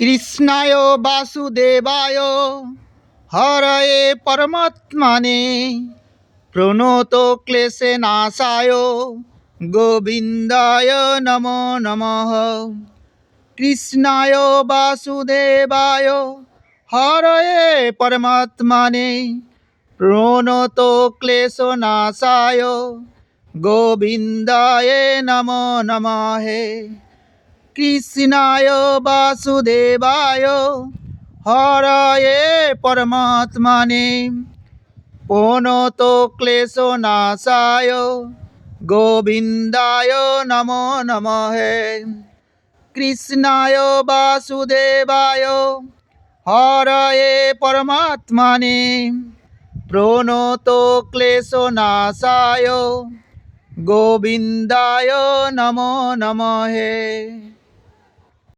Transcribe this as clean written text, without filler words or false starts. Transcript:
কৃষ্ণায় বাসুদেবায় হরয়ে পরমাত্মনে প্রণত ক্লেশে নাশায় গোবিন্দায় নমো নমঃ। কৃষ্ণায় বাসুদেবায় হরয়ে পরমাত্মনে প্রণত ক্লেশ নাশায় গোবিন্দায় নমো নমঃ। কৃষ্ণায় বাসুদেবায় হরয়ে পরমাত্মনে প্রণত ক্লেশ নাশায় গোবিন্দায় নমো নমঃ। কৃষ্ণায় বাসুদেবায় হরয়ে পরমাত্মনে প্রণত ক্লেশ নাশায় গোবিন্দায় নমো নমঃ।